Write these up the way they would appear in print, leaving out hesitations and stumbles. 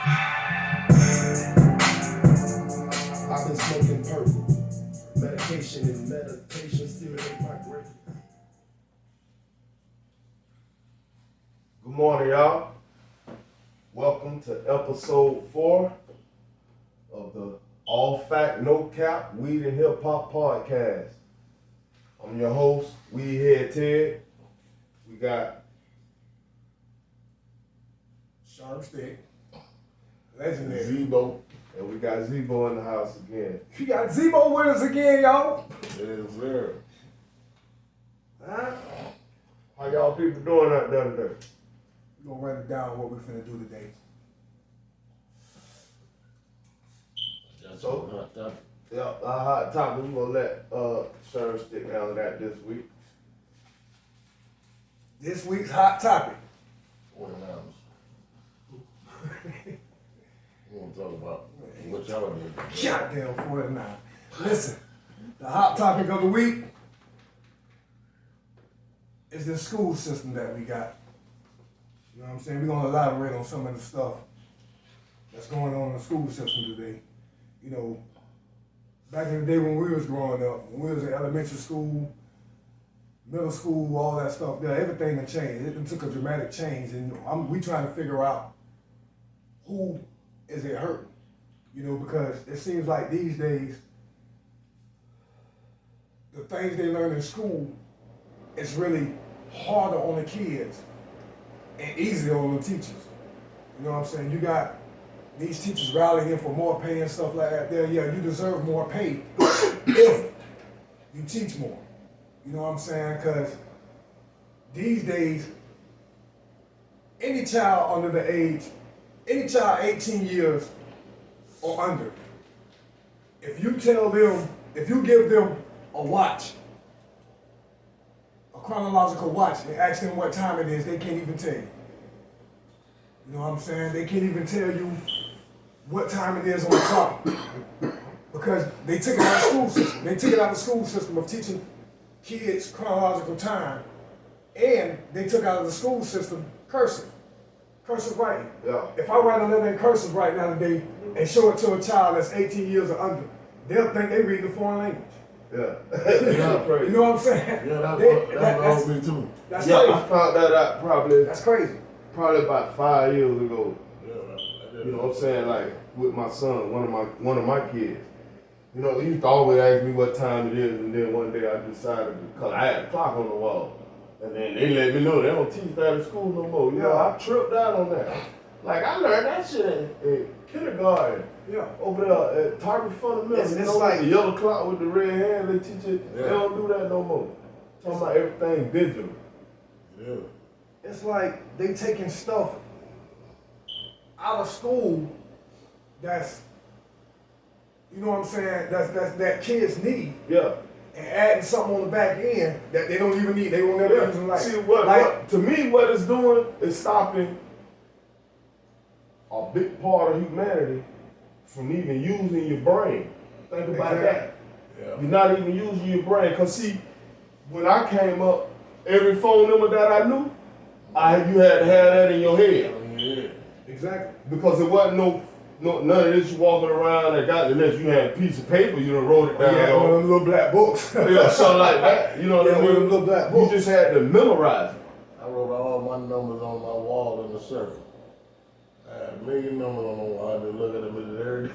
I've been smoking purple. Medication and meditation stimulate my brain. Good morning, y'all. Welcome to episode 4 of the All Fact No Cap Weed and Hip Hop Podcast. I'm your host, Weed Head Ted. We got Sherm stick. Legendary. Zebo, and we got Zebo in the house again. You got Zebo with us again, y'all. Yes, sir. Huh? How y'all people doing out there today? We're gonna run it down what we're finna do today. So, yeah, our hot topic, we're gonna let Sherm stick down that this week. This week's hot topic. 49ers. We want to talk about what y'all doing. Goddamn 49. Listen, the hot topic of the week is the school system that we got. You know what I'm saying? We're gonna elaborate on some of the stuff that's going on in the school system today. You know, back in the day when we was growing up, when we was in elementary school, middle school, all that stuff, everything had changed. It took a dramatic change, and we trying to figure out who is it hurting. You know, because it seems like these days, the things they learn in school is really harder on the kids and easier on the teachers. You know what I'm saying? You got these teachers rallying for more pay and stuff like that. Yeah, you deserve more pay if you teach more. You know what I'm saying? Because these days, any child under the age, any child 18 years or under, if you give them a watch, a chronological watch, and ask them what time it is, they can't even tell you. You know what I'm saying? They can't even tell you what time it is on the clock because they took it out of the school system. They took it out of the school system of teaching kids chronological time, and they took out of the school system cursive writing. Yeah. If I write a letter in cursive right now today and show it to a child that's 18 years or under, they'll think they read the foreign language. Yeah. You know what I'm saying? Yeah, that's me too. That's Yeah, crazy. I found that out That's crazy. probably about 5 years ago. Yeah, You know what I'm saying? Like with my son, one of my kids. You know, he used to always ask me what time it is, and then one day I decided, because I had a clock on the wall, and then they let me know they don't teach that at school no more. You know, I tripped out on that. Like I learned that shit in kindergarten. Yeah. Over there at Target Fundamental. It's You know, like the yellow clock with the red hand, they teach it. Yeah. They don't do that no more. Talking about everything digital. Yeah. It's like they taking stuff out of school that's, you know what I'm saying, that kids need, Yeah. and adding something on the back end that they don't even need, they won't never use in life. See, what to me, what it's doing is stopping a big part of humanity from even using your brain. Think about that. Yeah. You're not even using your brain. Because, see, when I came up, every phone number that I knew, you had to have that in your head. Yeah. Exactly. Because it wasn't none of this you walking around that got unless you had a piece of paper, you done wrote it down. Yeah, one of them little black books. Yeah, something like that. You know what I one of them mean? little black You books. just had to memorize it. I wrote all my numbers on my wall in the circle. I had a million numbers on the wall. I had to look at them every day.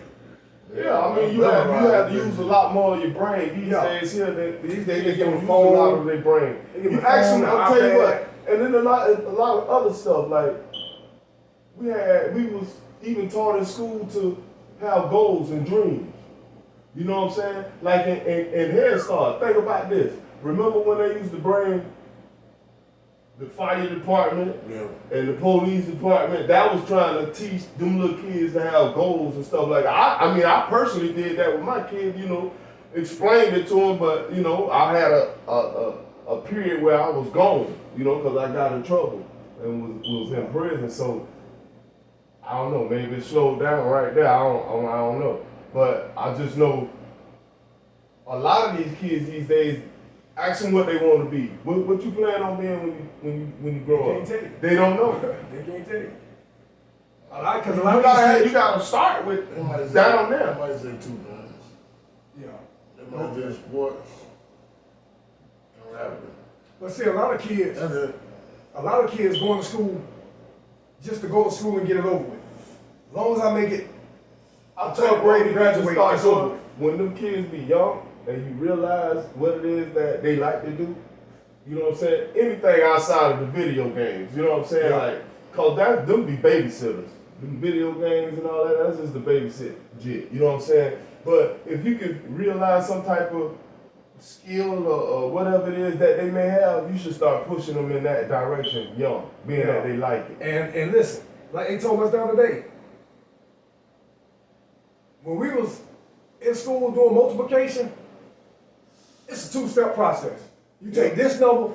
Yeah, I mean, you have to use a lot more of your brain these days. Here, these days they give them a lot of their brain. They give You them ask them, phone, I'll tell you iPad. what, and then a lot of other stuff like we was even taught in school to have goals and dreams. You know what I'm saying? Like in Head Start, think about this. Remember when they used to bring the fire department Yeah. and the police department, that was trying to teach them little kids to have goals and stuff like that. I mean, I personally did that with my kids, you know, explained it to them, but, you know, I had a period where I was gone, you know, because I got in trouble and was in prison. So, I don't know, maybe it slowed down right there. I don't know. But I just know a lot of these kids these days, ask them what they want to be. What you plan on being when you grow up? They can't tell you. They don't know. They can't tell you. A lot of because a lot of these kids, you gotta start with They might say, down there. They might say 2 guns. yeah. They might say sports and rapping. But see, a lot of kids going to school just to go to school and get it over with. As long as I make it I to 12th grade and graduate, it's over with. When them kids be young and you realize what it is that they like to do, you know what I'm saying? Anything outside of the video games, you know what I'm saying? Yeah. Like, cause them be babysitters. Them video games and all that, that's just the babysit jit, you know what I'm saying? But if you could realize some type of skill or whatever it is that they may have, you should start pushing them in that direction young, being that they like it. And listen, like they told us the other day, when we was in school doing multiplication, it's a 2-step process. You take this number,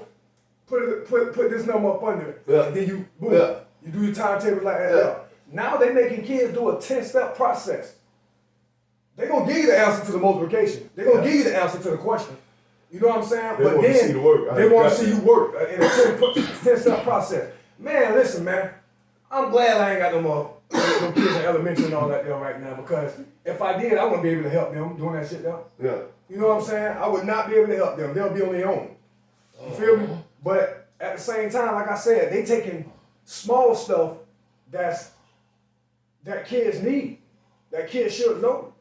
put this number up under it, and then you boom, you do your timetable like that. Yeah. Now they making kids do a 10-step process. They're gonna give you the answer to the multiplication. They're gonna give you the answer to the question. You know what I'm saying? They but want then to see the work. they want to see you work in a 10-step process. Man, listen, man. I'm glad I ain't got no more no kids in elementary and all that there right now, because if I did, I wouldn't be able to help them doing that shit though. Yeah. You know what I'm saying? I would not be able to help them. They'll be on their own. You feel me? But at the same time, like I said, they taking small stuff that kids need, that kids should know,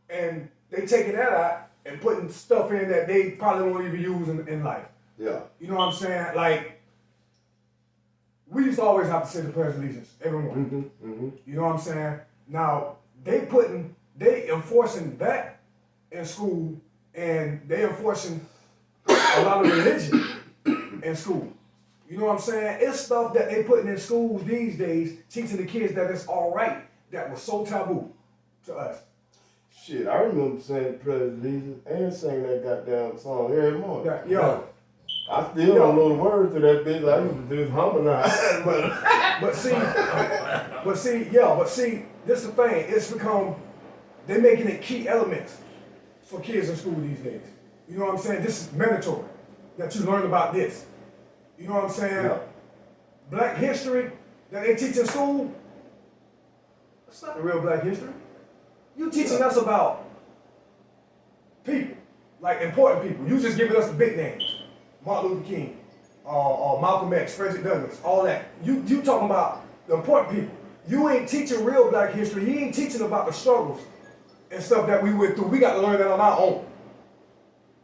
and they taking that out and putting stuff in that they probably won't even use in life. Yeah. You know what I'm saying? Like, we used to always have to say the Pledge of Allegiance every morning. You know what I'm saying? Now, they enforcing that in school, and they enforcing a lot of religion in school. You know what I'm saying? It's stuff that they putting in schools these days, teaching the kids that it's all right, that was so taboo to us. Shit, I remember saying Pledge of Allegiance and singing that goddamn song every morning. Yo. I still don't know the words to that bitch. I used to just harmonize. but see, this is the thing. It's become, they're making it key elements for kids in school these days. You know what I'm saying? This is mandatory, that you learn about this. You know what I'm saying? Yeah. Black history that they teach in school, it's not the real black history. You teaching us about people, like important people. You just giving us the big names. Martin Luther King, Malcolm X, Frederick Douglass, all that. You talking about the important people. You ain't teaching real black history. You ain't teaching about the struggles and stuff that we went through. We got to learn that on our own.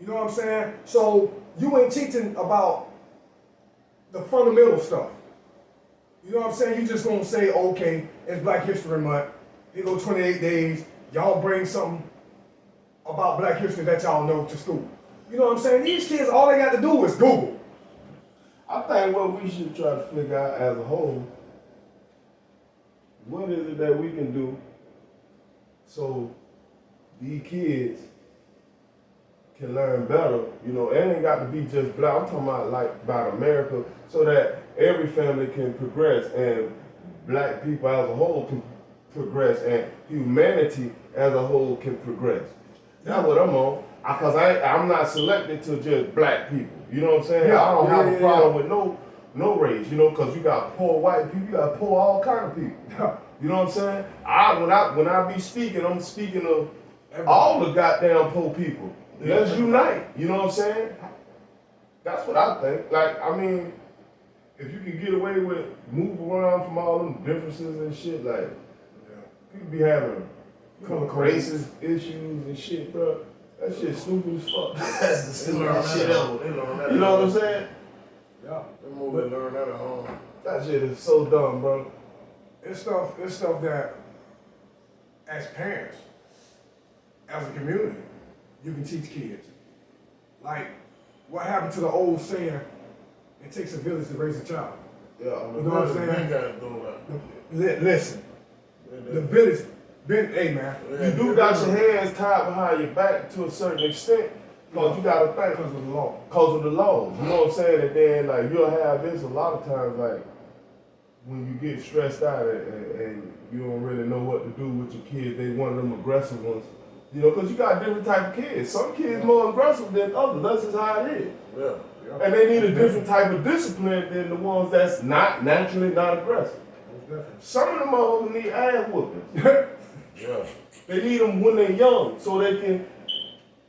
You know what I'm saying? So you ain't teaching about the fundamental stuff. You know what I'm saying? You just gonna say, okay, it's Black History Month. Here go 28 days. Y'all bring something about black history that y'all know to school. You know what I'm saying? These kids, all they got to do is Google. I think what we should try to figure out as a whole, what is it that we can do so these kids can learn better? You know, it ain't got to be just black. I'm talking about like about America, so that every family can progress and black people as a whole can progress and humanity as a whole can progress. That's what I'm on. Because I'm not selected to just black people. You know what I'm saying? I don't have a problem with no race, you know, because you got poor white people, you got poor all kind of people. You know what I'm saying? When I be speaking, I'm speaking of all the goddamn poor people. Let's unite. You know what I'm saying? That's what I think. Like, I mean, if you can get away with move around from all them differences and shit, like, people be having racist issues and shit, bro. That shit stupid as fuck. That's the stupidest shit ever. They learn that. You know what I'm saying? Yeah. They learn that at home. That shit is so dumb, bro. It's stuff that, as parents, as a community, you can teach kids. Like, what happened to the old saying, it takes a village to raise a child. Yeah, You know what I'm saying? Gotta do that. Listen, the village, hey man. You do got your hands tied behind your back to a certain extent, because you gotta think Because of the law. because of the laws. You know what I'm saying? And then like you'll have this a lot of times, like when you get stressed out and you don't really know what to do with your kids, they one of them aggressive ones. You know, because you got different type of kids. Some kids more aggressive than others. That's just how it is. Yeah. And they need a different type of discipline than the ones that's not naturally not aggressive. Some of them motherfuckers need ass whoopings. Yeah. They need them when they're young so they can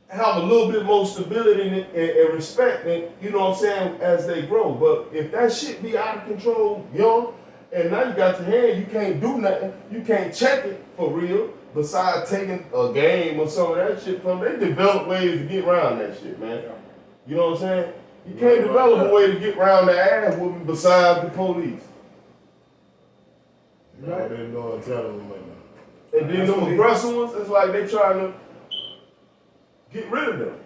have a little bit more stability and respect, and you know what I'm saying, as they grow. But if that shit be out of control young, and now you got your hand, you can't do nothing, you can't check it for real, besides taking a game or some of that shit from them. They develop ways to get around that shit, man. Yeah. You know what I'm saying? You can't develop a way to get around the ass whooping besides the police. Right. They know and tell them, man. And then them aggressive ones, it's like they trying to get rid of them.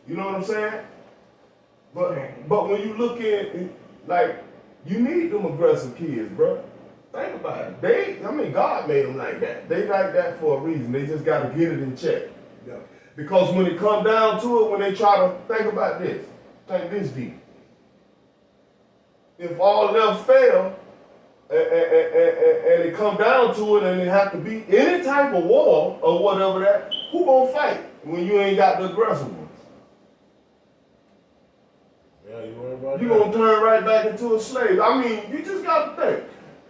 You know what I'm saying? But when you look at, like, you need them aggressive kids, bro. Think about it. God made them like that. They like that for a reason. They just got to get it in check. Yeah. Because when it come down to it, when they try to think about this, think this deep. If all else fail, and it come down to it, and it have to be any type of war or whatever that, who gonna fight when you ain't got the aggressive ones? Yeah, you worry about You that. gonna turn right back into a slave. I mean, you just gotta think.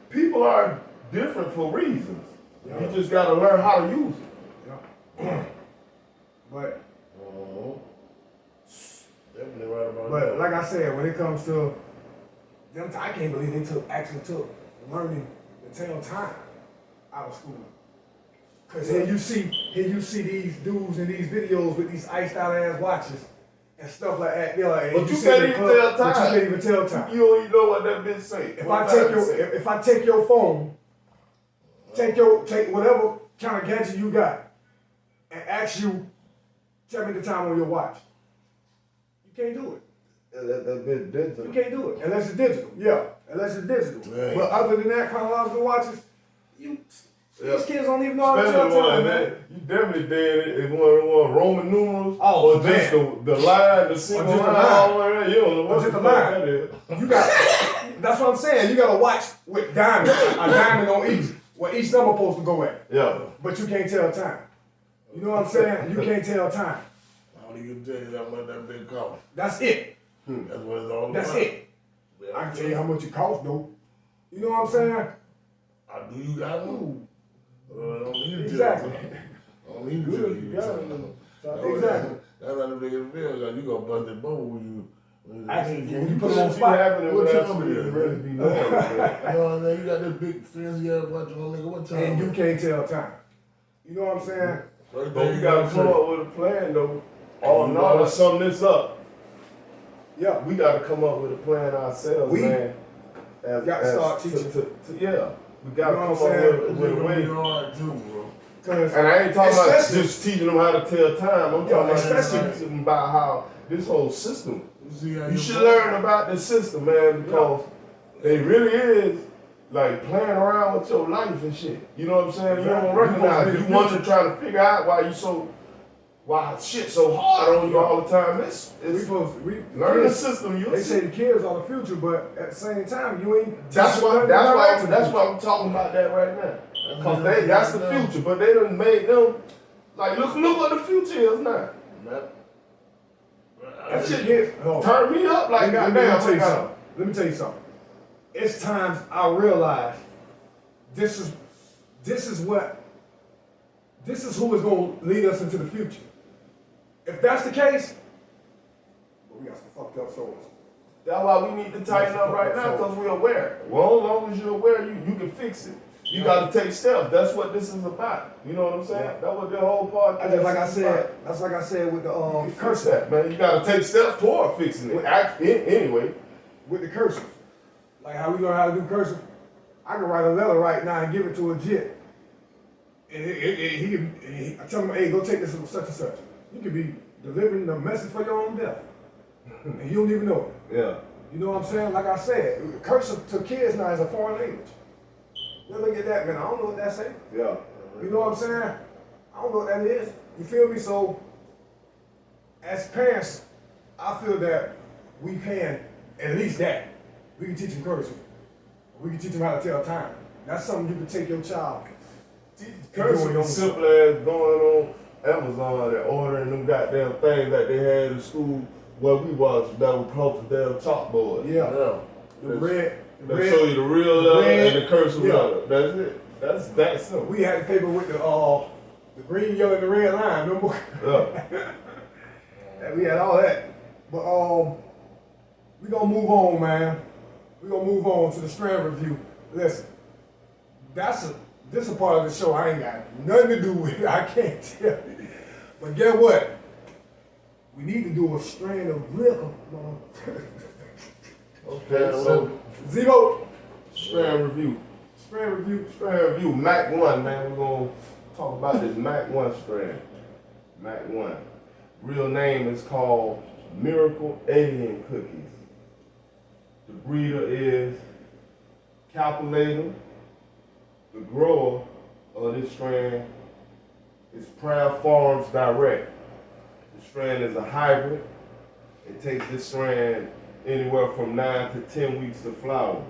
People are different for reasons. Yeah. You just gotta learn how to use it. Yeah. But Definitely right about But that. like I said, when it comes to them, I can't believe they actually took learning to tell time out of school. Cause here you see these dudes in these videos with these iced out ass watches and stuff like that. They're like, But you sit in can't the even club, tell but time. you can't even tell time. You don't even know what that bitch say. If I take your phone, take whatever kind of gadget you got, and ask you, tell me the time on your watch. You can't do it. That bitch digital. You can't do it unless it's digital. Yeah, unless it's digital. Right. But other than that, chronological watches, Yeah. these kids don't even know how to Especially tell one, time, man. man. You definitely did it. One Roman numerals, Oh, or just the line, the single just the line, line. all the way around. You don't know Or what just the the fuck line. that is. You got. That's what I'm saying. You got a watch with diamonds, a diamond on each, where each number supposed to go at. Yeah. But you can't tell time. You know what I'm saying? You can't tell time. I don't even tell you how much that big cost. That's it. That's what it's all That's about. it. I can tell you how much it costs, though. You know what I'm saying? Do you got one? Don't need to Exactly. Don't need to Good, tell you got it. you. Exactly. That's not the biggest deal, because you gonna bust that bubble when you. Actually, when you put It it on be spot. happening What without time you it is, really man? be knowing it, man. You know what I'm saying? You got this big fancy ass watch on, nigga. What time? And you is it? can't tell time. You know what I'm saying? Right But there, we you gotta say. come up with a plan, though. Oh, You no, gotta- to sum this up, Yeah. we gotta come up with a plan ourselves, We man. gotta start teaching. Yeah. We gotta You know come what up I'm saying? with It's a gonna be way. hard too, bro. Cause And I ain't talking about Especially- just teaching them how to tell time. I'm talking about especially- teaching them about how this whole system. You see how You should learn about the system, man, because they really is like playing around with your life and shit. You know what I'm saying? You don't Exactly. recognize. You You want to try to figure out why shit so hard on you all the time. It's learn the system. You They say the kids are the future, but at the same time, you ain't. that's teaching why them right to the that's future. why I'm talking about that right now. Cause that's the future, but they done made them like look what the future is now. That shit turn me up like Let goddamn. me tell you something. It's times I realize this is who is going to lead us into the future. If that's the case, we got some fucked up souls. That's why we need to tighten up right now because we're aware. Well, as long as you're aware, you can fix it. You got to take steps. That's what this is about. You know what I'm saying? Yeah. That's what the whole podcast That's like I is said. about. That's like I said with the You fix cursive. that, man. You got to take steps toward fixing it. Anyway. With the cursive, like how we learn how to do cursive. I can write a letter right now and give it to a jit, and I tell him, hey, go take this to such and such. You could be delivering the message for your own death, and you don't even know it. Yeah. You know what I'm saying? Like I said, cursive to kids now is a foreign language. You look at that, man. I don't know what that say. Yeah. You know what I'm saying? I don't know what that is. You feel me? So, as parents, I feel that we can at least that. We can teach them cursive. We can teach them how to tell time. That's something you can take your child. Cursive is simple as going on Amazon and ordering them goddamn things that they had in school where we was that was close to damn chalkboard. Yeah. Yeah. The red They show you the real letter red, and the cursive yeah. letter. That's it. That's that simple. We had the paper with the green, yellow, and the red line, remember? Yeah. And we had all that. But we gonna move on, man. We gonna move on to the strand review. Listen, this is a part of the show I ain't got nothing to do with. I can't tell you. But guess what? We need to do a strand of liquor. Okay, so Zebo. strand review. Strand review. Strand review. Mac 1, man. We're gonna talk about this Mac 1 strand. Mac 1. Real name is called Miracle Alien Cookies. The breeder is Calculator. The grower of this strand is Proud Farms Direct. The strand is a hybrid. It takes this strand anywhere from 9 to 10 weeks to flower.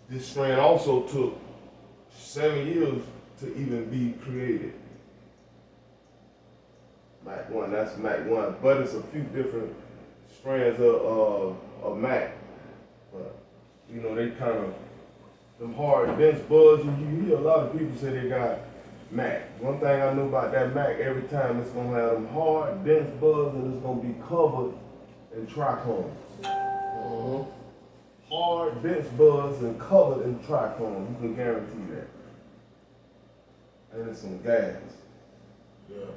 This strand also took 7 years to even be created. Mac 1, that's Mac 1, but it's a few different strands of Mac. But, you know, they kind of, them hard, dense buds, you hear a lot of people say they got Mac. One thing I know about that Mac, every time it's gonna have them hard, dense buds and it's gonna be covered in trichomes. Hard, dense buds and covered in trichomes, you can guarantee that. And it's some gas. Yeah.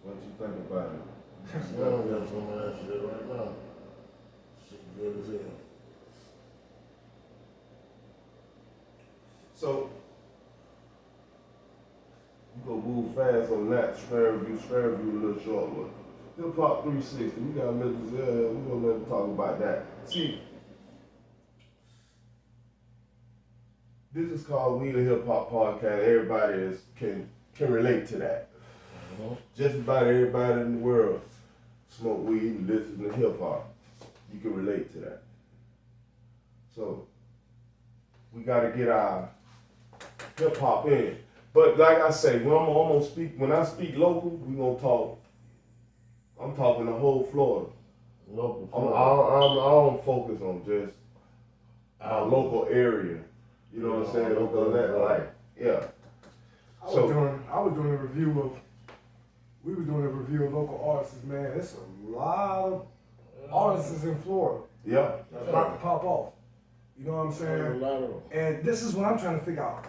What you think about it? I don't got some of that shit right now. Shit good as hell. So, you gonna move fast on that strand review a little short one. Hip Hop 360, we got Mr. Zell, we're gonna let him talk about that. See, this is called We the Hip Hop Podcast. Everybody can relate to that. Just about everybody in the world smoke weed and listen to hip hop. You can relate to that. So we gotta get our hip hop in. But like I say, when I speak local, we gonna talk. I'm talking the whole Florida. Local I don't focus on just our local area. You know what I'm saying? Because that, like, yeah. I was doing a review of. We were doing a review of local artists, man. There's a lot of artists in Florida Yeah. that's about to pop off. You know what I'm A saying? lot of them. And this is what I'm trying to figure out.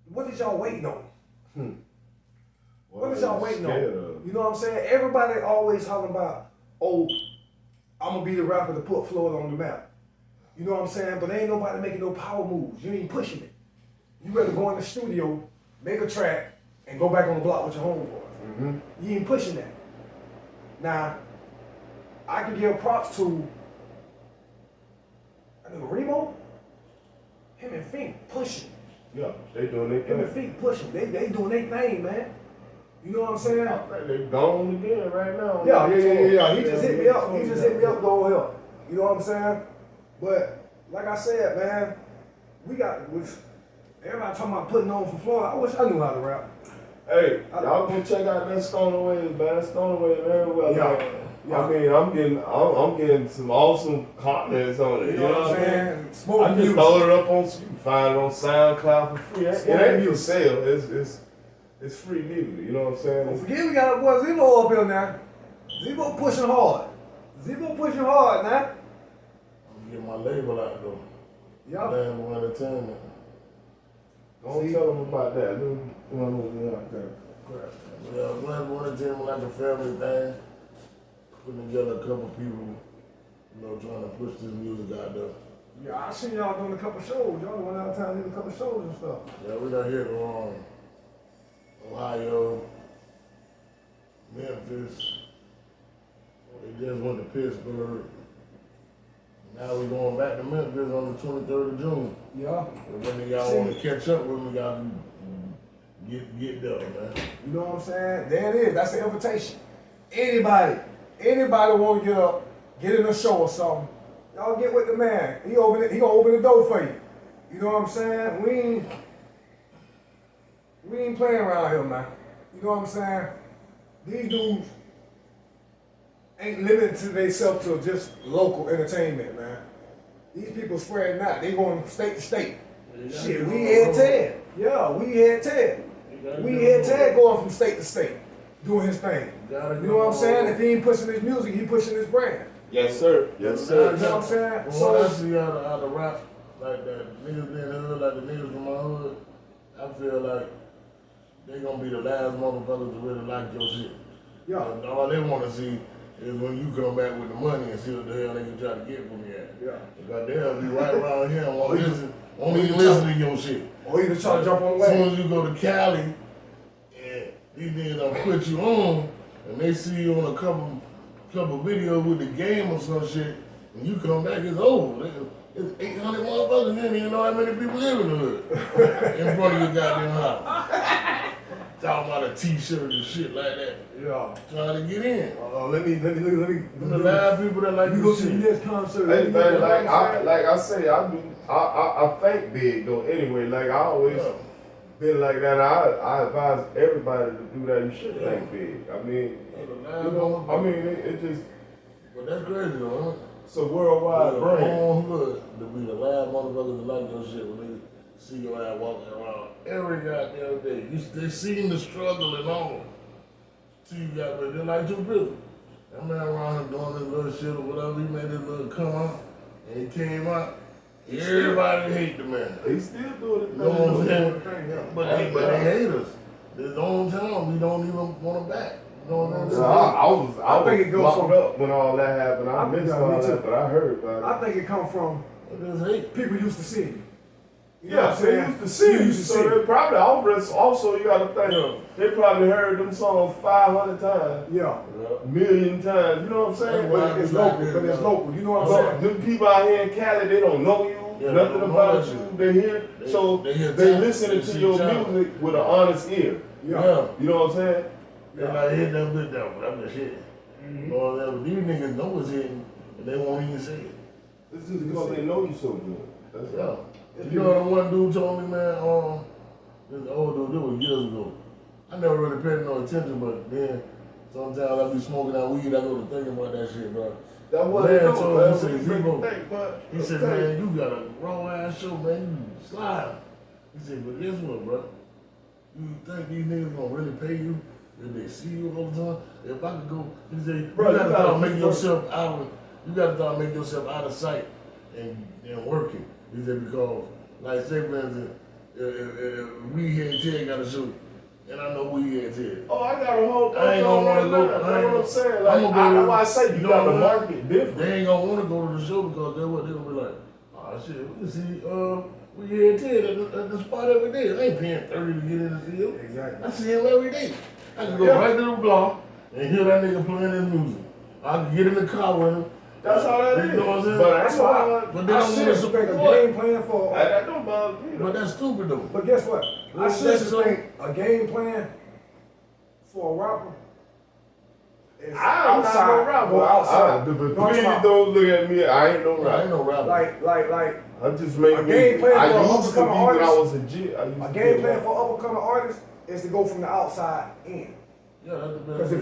What is y'all waiting on? What is y'all waiting on? You know what I'm saying? Everybody always talking about, oh, I'm gonna be the rapper to put Florida on the map. You know what I'm saying? But ain't nobody making no power moves. You ain't pushing it. You better go in the studio, make a track, and go back on the block with your homeboys. You ain't pushing that. Now, I can give props to I think Remo, him and Fink pushing. Yeah, they doing their Him and thing. Fink pushing. They doing their thing, man. You know what I'm saying? They gone again right now. Yeah. He just hit me up. He just hit me up going here. You know what I'm saying? But like I said, man, everybody talking about putting on for Florida. I wish I knew how to rap. Hey, y'all go check out that Stoner Waves, man. Stoner Waves everywhere. Yeah. I mean, I'm getting some awesome comments on it. You know what I'm saying? I Smoking just music. throw it up on. You can find it on SoundCloud for free. It Smoking ain't for music. sale. It's free music. You know what I'm saying? Don't forget we got our boy Zebo up here now. Zebo pushing hard. Zebo pushing hard now. I'm get my label out though. Yeah. Damn entertainment. Don't tell them about that. Yeah, one of them like a family thing. Putting together a couple people, trying to push this music out there. Yeah, I seen y'all doing a couple shows. Y'all went out of town and did a couple shows and stuff. Yeah, we done hit Ohio, Memphis. They just went to Pittsburgh. Now we're going back to Memphis on the 23rd of June. Yeah. And when y'all want to catch up with me, y'all get there, man. You know what I'm saying? There it is. That's the invitation. Anybody want to get up, get in a show or something, y'all get with the man. He gonna open the door for you. You know what I'm saying? We ain't playing around here, man. You know what I'm saying? These dudes, ain't limited themselves to just local entertainment, man. These people spreading out. They going from state to state. Shit, we had Ted. Yeah, we had Ted. We had Ted going from state to state, doing his thing. You know what I'm saying? If he ain't pushing his music, he pushing his brand. Yes, sir. Yes, sir. You know what I'm saying? When So I see out of rap like that, niggas being hood like the niggas from my hood, I feel like they gonna be the last motherfuckers to really like your shit. yeah, And all they wanna see is when you come back with the money and see what the hell they can try to get from you at. yeah. Goddamn, be right around here and won't even listen to your shit. Or even try to jump on the As soon wave. as you go to Cali, and these niggas done put you on, and they see you on a couple videos with the game or some shit, and you come back, it's over. It's 800 motherfuckers, you don't even know how many people live in the hood in front of your goddamn house. Talking about a t-shirt and shit like that. Yeah. Trying to get in. Let me. Them the last people that like You go this to the shit. next concert. Hey man, like I say, I think big though. Anyway, like I always been like that. I advise everybody to do that. You should think big. I mean, you know, I mean it just. But that's crazy though, huh? It's a worldwide brand. Hood to be the last motherfuckers that like your shit when they see your ass walking around every goddamn day. They seen the struggle and all. See you got, but they're like too busy. That man around here doing this little shit or whatever, he made this little come out, and he came out. Everybody hate the man. He still doing it. You know what I'm saying? But they hate us. This own time, we don't even want them back. You know what I'm saying? I think it goes locked from- up when all that happened. I missed me all too. that, but I heard about it. I think it come from But this hate. people used to see you. You know Yeah, what I'm they saying? used to see You you, used to so see they you. probably offers. Also, you got to think they probably heard them songs 500 times, Yeah. million times. You know what I'm saying? But it's local. But it's local. You know what I'm saying? Them people out here in Cali, they don't know you, Yeah, nothing they don't about know you. They hear, They- so they hear they talent, listening they to see your talent. music with an honest ear. Yeah. You know what I'm saying? They're like hitting that bit down, but I'm just hitting. You know what I'm saying? But these niggas know it's hitting, and they won't even say it. It's just because they know you so good. That's Yeah. all. You know what the one dude told me, man? This old dude, this was years ago. I never really paid no attention, but then sometimes I be smoking that weed, I go to thinking about that shit, bro. That's what Man they do, told me, man. he said, When you "Zebo." make a think, but He said, man, you got a raw ass show, man. You slide. He said, but guess what, bro? You think these niggas gonna really pay you if they see you all the time? If I could go, he said, Bro, you you gotta gotta start making keep yourself out of, you gotta start making yourself out of sight and working. He said, because, like, say for instance, if we here in Ted got a show, and I know we here in Ted. Oh, I got a whole I ain't gonna wanna right go. now. That's what I'm saying. Like, I'ma go that's why I say you know got to what? market different. They ain't gonna wanna go to the show because they're what they gonna be like, oh shit, we can see we here in Ted at the spot every day. I ain't paying 30 to get in the field. Exactly. I see him every day. I can go Yeah. right to the block and hear that nigga playing his music. I can get in the car with him. That's all that You is. know what I'm saying? But That's why But they I don't should wanna expect a support. game plan for. I don't bother me. But that's stupid though. But guess what? I That's should so- expect a game plan for a rapper. Is I'm not no rapper. Go outside. But No, I'm please talking don't look at me. I ain't no I ain't rapper. no rapper. like I just make A game plan I for an used to be up-and-coming when I artist. was a G. I used a to game be plan for up and coming artists is to go from the outside in. Yeah, that's the Because best.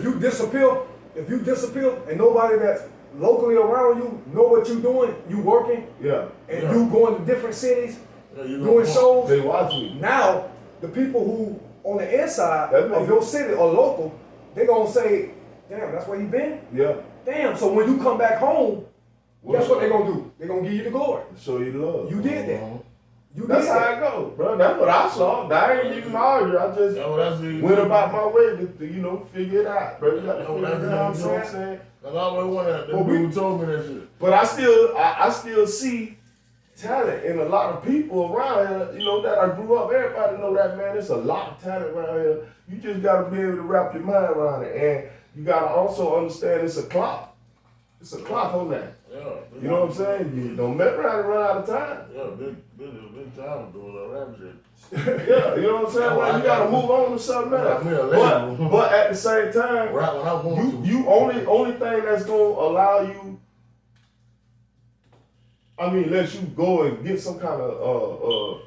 if you disappear and nobody that's locally around you know what you doing, you working, Yeah. and Yeah. you going to different cities, Yeah, you doing gonna- shows. They watch me. Now, the people who on the inside That of makes your it- city or local, they gonna say, damn, that's where you been? Yeah. Damn, so when you come back home, guess what they gonna do? They gonna give you the glory. Show you love. You did that. Uh-huh. You That's did how that. it go, bro. That's what I saw. I ain't even argue. I just That's what I see. went about my way to figure it out, bro. You got to That's figure what I it see. out. You know what I'm saying? Cause I always wanted that. Well, That we- dude told me that shit. But I still see talent in a lot of people around here, that I grew up. Everybody know that, man. There's a lot of talent around here. You just gotta be able to wrap your mind around it. And you gotta also understand it's a clock. It's a clock on that. Yeah. You know what I'm saying? You don't mess around and run out of time. Yeah, big time doing that rap shit. Yeah, you know what I'm saying? Oh, Like, I you gotta got- move on to something I got else. me a label. But at the same time, Rap when I want to. you only thing that's gonna allow you, let you go and get some kind of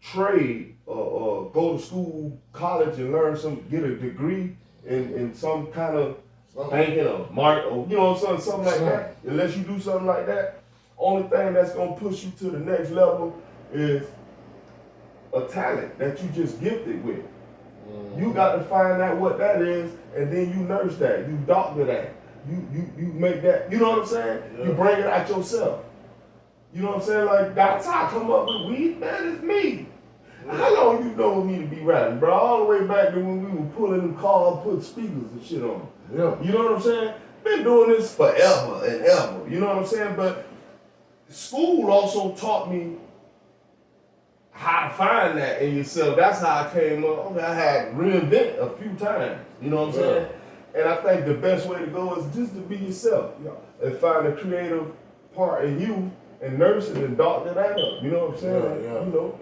trade, go to school, college, and get a degree in some kind of banking or market or you know something like that. Unless you do something like that, only thing that's gonna push you to the next level is a talent that you just gifted with. You got to find out what that is, and then you nurse that, you doctor that, you make that. You know what I'm saying? Yeah. You bring it out yourself. You know what I'm saying? Like that's how I come up with weed, man. It's me. How long you know me to be rapping, bro? All the way back to when we were pulling the car, putting speakers and shit on. Yeah. You know what I'm saying? Been doing this forever and ever. You know what I'm saying? But school also taught me how to find that in yourself. That's how I came up. Okay, I had reinvent a few times. You know what I'm saying? And I think the best way to go is just to be yourself. And find a creative part in you and nurse it and doctor that up. You know what I'm saying? Yeah. You know,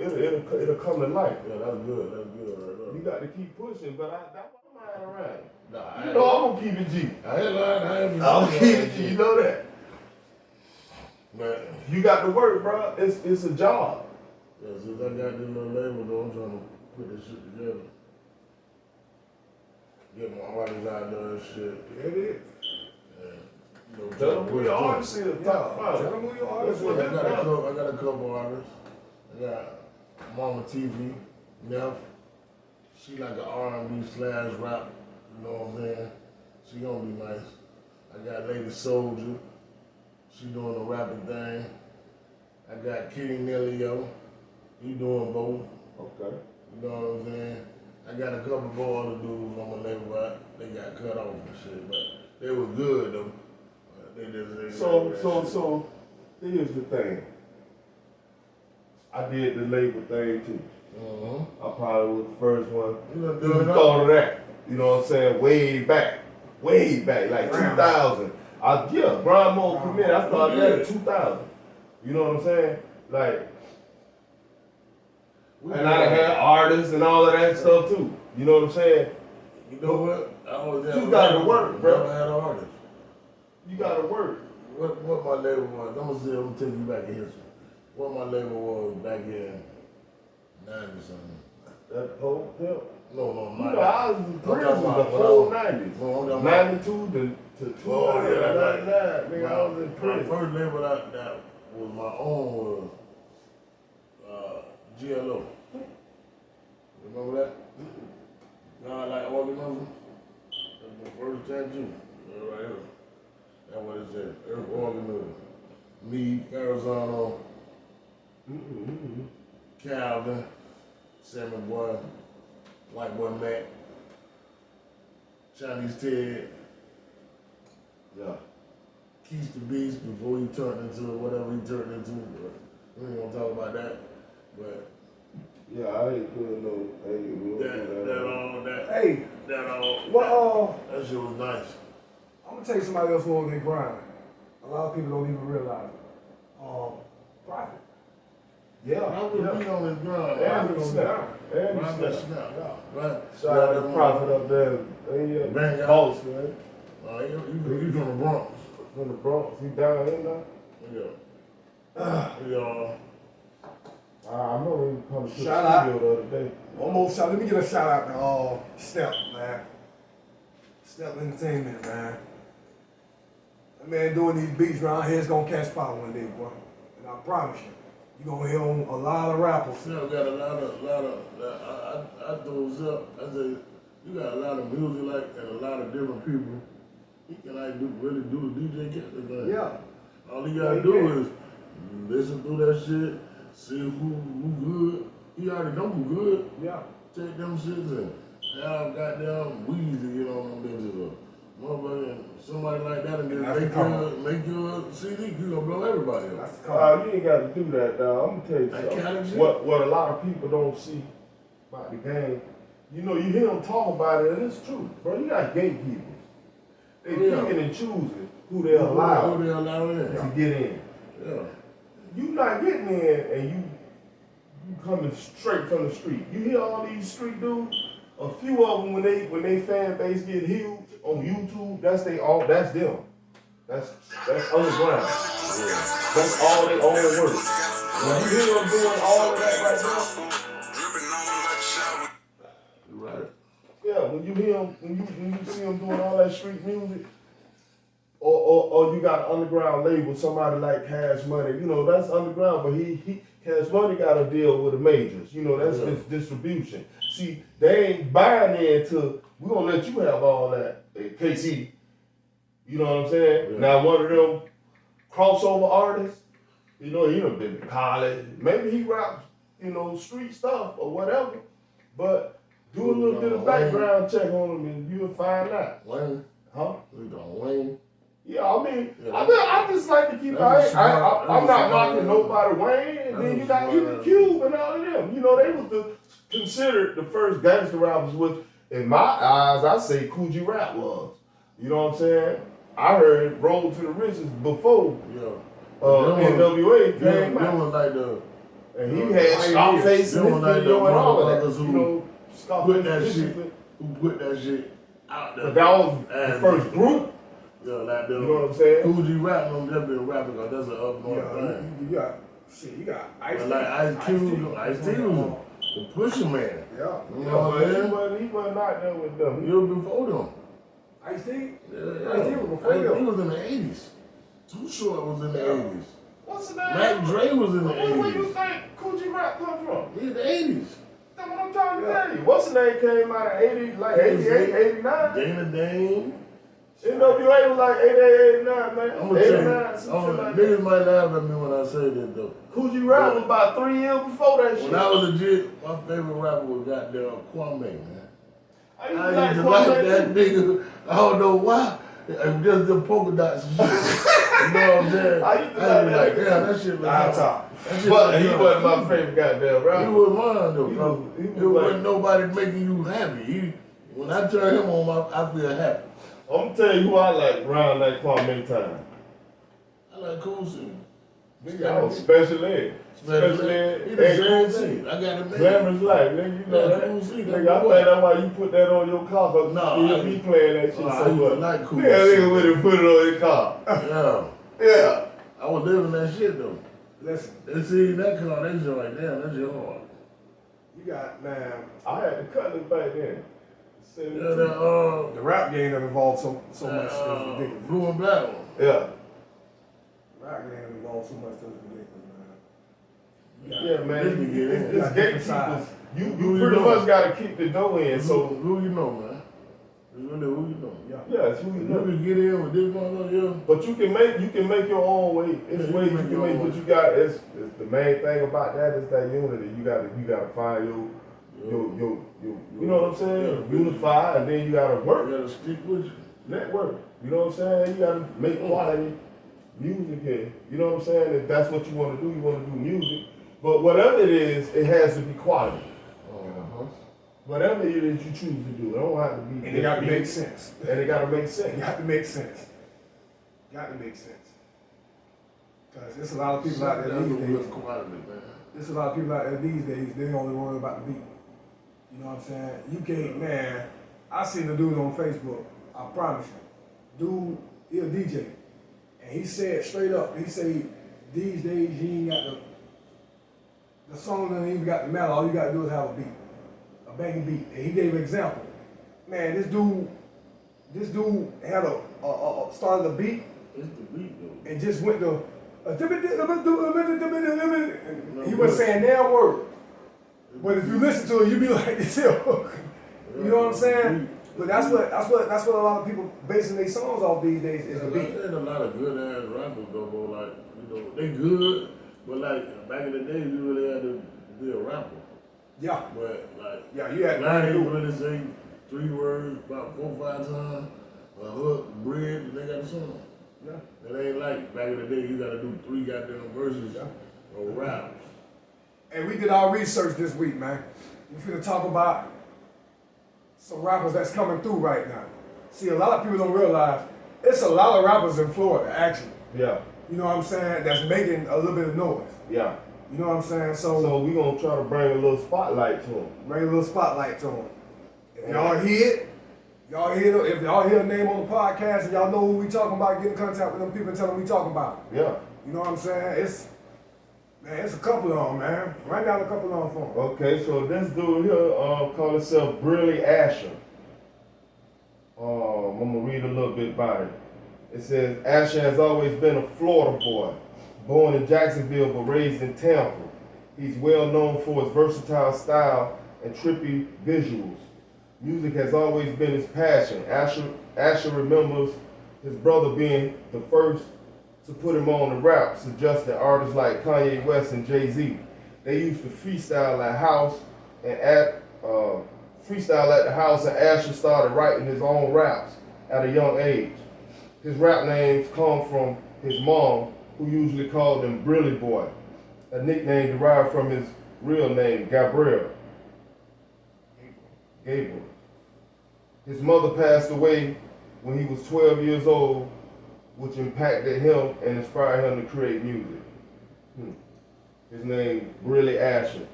it'll come to life. Yeah, that's good. That's good right there. You got to keep pushing, but that's what I'm lying around. Nah, you know I'm gonna keep it G. I ain't lying. I'm gonna keep it G. You know that. Man. You got to work, bro. It's a job. Yeah, since I got this little label though, I'm trying to put this shit together. Get my artists out there and shit. Yeah, it is. You know, Tell them who your artists is. Tell them who your artists is. I got a couple artists. I got Mama TV, Neff. She like an R&B / rap. You know what I'm saying? She gonna be nice. I got Lady Soldier. She doing the rapping thing. I got King Nelio. He doing both. Okay. You know what I'm saying? I got a couple more other dudes on my label, but they got cut off and shit. But they was good though. So here's the thing. I did the label thing too. I probably was the first one who thought of that. You know what I'm saying? Way back, like 2000. Grind Mode Premier. I started that in 2000. You know what I'm saying? Like, and I had artists and all of that stuff too. You know what I'm saying? You know what? You gotta work, bro. Never had an artist. You gotta work. What my label was? I'm gonna take you back in history. What my label was back in 90 something. That whole No, you know, I was in prison the whole 90s. No, 92 to 2099. Nigga, I was in prison. My first label that was my own was GLO. Remember that? God like organism. That's my first tattoo. Right here. That's what it said. Earth organism. Me, Arizona, Calvin, Salmon Boy, White Boy Mac, Chinese Ted. Yeah. Keys the Beast before he turned into whatever he turned into. But we ain't gonna talk about that. But yeah, I ain't doing no. That shit was nice. I'm gonna tell you somebody else who on their grind. A lot of people don't even realize it. Prophet. Yeah, I would be on his grind. And Snap. Right. Shout out to Prophet up there. Bang boss, man. You from the Bronx. From the Bronx. He down here now? Yeah. I remember he come to the Shout out. studio the other day. Almost shout. Let me give a shout out to Step, man. Step Entertainment, man. That man doing these beats around here is gonna catch fire one day, boy. And I promise you, you're gonna hear on a lot of rappers. Step got a lot of I throws up. I said, you got a lot of music like and a lot of different people. He can really do the DJ Khaled thing. Yeah. All he gotta do is listen through that shit, see who good. He already know who good. Yeah. Take them shits and have goddamn Weezy, you know, them bitches. Motherfucker, somebody like that and then make your CD, you gonna blow everybody up. You ain't got to do that, dog. I'm gonna tell you something. What a lot of people don't see about the game, you know, you hear them talk about it, and it's true, bro. You got gatekeepers. They picking and choosing who they allow to get in. Yeah. You not getting in, and you coming straight from the street. You hear all these street dudes. A few of them, when they fan base get huge on YouTube, that's them. That's underground. Yeah. That's all they own work. When you hear them doing all of that right now, you right. Yeah, when when you hear him, when you see him doing all that street music, or you got an underground label, somebody like Cash Money, you know, that's underground, but he Cash Money got to deal with the majors, you know, that's his distribution. See, they ain't buying into, we gonna let you have all that, KC, you know what I'm saying? Yeah. Now one of them crossover artists, you know, he done been to college, maybe he raps, you know, street stuff or whatever, but do a little bit of background check on him and you'll find out. Wayne? Huh? We don't Wayne? Yeah, I just like to keep. I'm not knocking nobody, Wayne. And then you got even Cube and all of them. You know, they was considered the first gangster rappers. Which, in my eyes, I say Coogee Rap was. You know what I'm saying? I heard Roll to the Riches before. NWA came out. Like the, and he had Scarface in his video and all of that. You know, Scarface who put that shit out there. But that was the first group. Yeah, like you know what I'm saying? Coogee Rap, them just been rapping because that's an up north thing. You got Ice-T. Like Ice-T was the pusher man. Yeah. You know what I'm saying? He wasn't out there with them. He was before them. Ice-T? Yeah. Ice-T was before them. He was in the 80s. Too Short was in the 80s. What's the name? Mac Dre was in the 80s. Where you think Coogee Rap come from? In the 80s. That's what I'm trying to tell you. What's the name came out in 80, like 88, 89? Dana Dane. NWA was like 88, 89, man. I'm gonna 89, tell you, niggas might laugh at me when I say this though. Coogee Rap was about 3 years before that shit. When I was legit, my favorite rapper was goddamn Kwame, man. I used to like that nigga. I don't know why. Just the polka dots and shit. You know what I'm saying? I used to like damn, that shit was top. But he wasn't my favorite goddamn rapper. He was mine though. It wasn't nobody making you happy. When I turn him on, I feel happy. I'm gonna tell you who I like around that Kwame time. I like Cool C. Special Ed. Special Ed. He the same thing. I got him. Glamorous Life, nigga. You know that. Cool C, nigga, I think that's why you put that on your car. Cause he'll be playing that shit so much. Like Cool C. Nigga with it, put it on his car. Yeah. I was living that shit though. Listen. They see that car, they just like, damn, that's your hard. You got, man. I had to cut this back then. The rap game that involved so much is ridiculous. Blue and black one. Yeah. The rap game that involved so much is ridiculous, man. Yeah, man. It's gatekeepers. You Who pretty much got to keep the door in. So who you know, man? It's really who you know. Yeah, it's who you know. You can get in with this one, yeah. But you can make your own way. It's ways you can make. But you got it's the main thing about that is that unity. You gotta find your you know what I'm saying? Unify, and then you gotta work. You gotta stick with you. Network. You know what I'm saying? You gotta make quality music here. You know what I'm saying? If that's what you want to do, you want to do music. But whatever it is, it has to be quality. Whatever it is you choose to do, it don't have to be. And it got to make sense. And it got to make sense. It got to make sense. Got to make sense. Because there's a lot of people out there these days. There's a lot of people out there these days, they only worry about the beat. You know what I'm saying? You can't, man. I seen the dude on Facebook, I promise you. Dude, he a DJ. And he said straight up, he said, these days you ain't got the song doesn't even got the melody, all you gotta do is have a beat. A banging beat. And he gave an example. Man, this dude had started a beat. It's the beat though. And just went to he was saying their word. But if you listen to it, you be like this here. You know what I'm saying? But that's what a lot of people basing their songs off these days is the beat. There's a lot of good ass rappers though, bro. Like, you know, they good, but like back in the day you really had to be a rapper. Yeah. But like, you had now they really say 3 words about 4 or 5 times, a hook, bridge, and they got a song. Yeah. It ain't like back in the day you gotta do 3 goddamn verses or raps. And we did our research this week, man. We're finna talk about some rappers that's coming through right now. See, a lot of people don't realize it's a lot of rappers in Florida, actually. Yeah. You know what I'm saying? That's making a little bit of noise. Yeah. You know what I'm saying? So we gonna try to bring a little spotlight to them. Bring a little spotlight to them. If y'all hear it, if y'all hear a name on the podcast and y'all know who we talking about, get in contact with them people and tell them we talking about. Yeah. You know what I'm saying? It's a couple of them, man. Write down a couple of them for them. Okay, so this dude here call himself Briley Asher. I'm gonna read a little bit about it. It says Asher has always been a Florida boy, born in Jacksonville but raised in Tampa. He's well known for his versatile style and trippy visuals. Music has always been his passion. Asher remembers his brother being the first to put him on the rap, suggesting artists like Kanye West and Jay-Z. They used to freestyle at the house, and Asher started writing his own raps at a young age. His rap names come from his mom, who usually called him Brilly Boy, a nickname derived from his real name, Gabriel. His mother passed away when he was 12 years old, which impacted him and inspired him to create music. His name, Brilly Asher,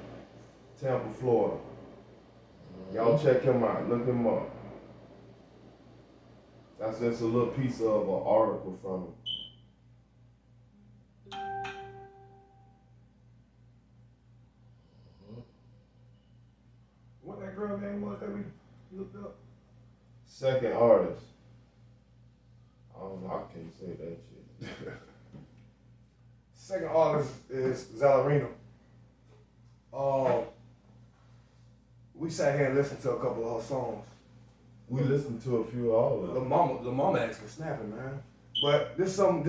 Tampa, Florida. Y'all check him out, look him up. That's just a little piece of an article from him. What that girl name was that we looked up? Second artist. I don't know, I can't say that shit. Second artist is Zellerina. We sat here and listened to a couple of her songs. We listened to a few of all of The them. mama actually snapping, man. But this some of